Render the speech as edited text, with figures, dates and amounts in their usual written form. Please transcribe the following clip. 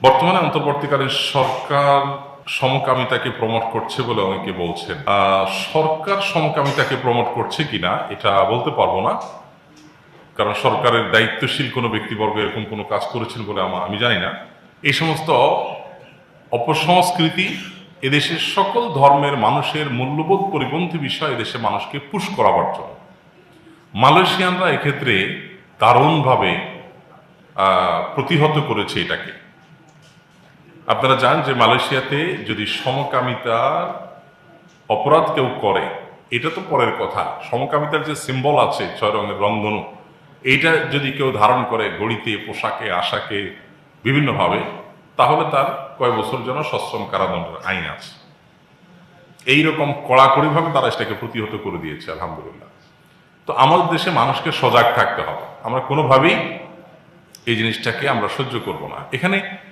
বর্তমানে অন্তর্বর্তীকালীন সরকার সমকামিতাকে প্রমোট করছে বলে অনেকে বলছেন। সরকার সমকামিতাকে প্রমোট করছে কিনা এটা বলতে পারবো না, কারণ সরকারের দায়িত্বশীল কোনো ব্যক্তিবর্গ এরকম কোনো কাজ করেছেন বলে আমি জানি না। এই সমস্ত অপসংস্কৃতি এদেশের সকল ধর্মের মানুষের মূল্যবোধ পরিপন্থী বিষয় এদেশে মানুষকে পুশ করাবার জন্য মালয়েশিয়ানরা এক্ষেত্রে দারুণভাবে প্রতিহত করেছে এটাকে। আপনারা জানেন যে মালয়েশিয়াতে যদি সমকামিতার অপরাধ কেউ করে, এটা তো পরের কথা, সমকামিতার যে সিম্বল আছে 6 রঙের রংধনু, এইটা যদি কেউ ধারণ করে গড়িতে, পোশাকে, আশাকে বিভিন্নভাবে, তাহলে তার কয়েক বছর জন্য সশ্রম কারাদণ্ডের আইন আছে। এইরকম কড়াকড়িভাবে তারা এটাকে প্রতিহত করে দিয়েছে, আলহামদুলিল্লাহ। তো আমাদের দেশে মানুষকে সজাগ থাকতে হবে, আমরা কোনোভাবেই এই জিনিসটাকে আমরা সহ্য করব না। এখানে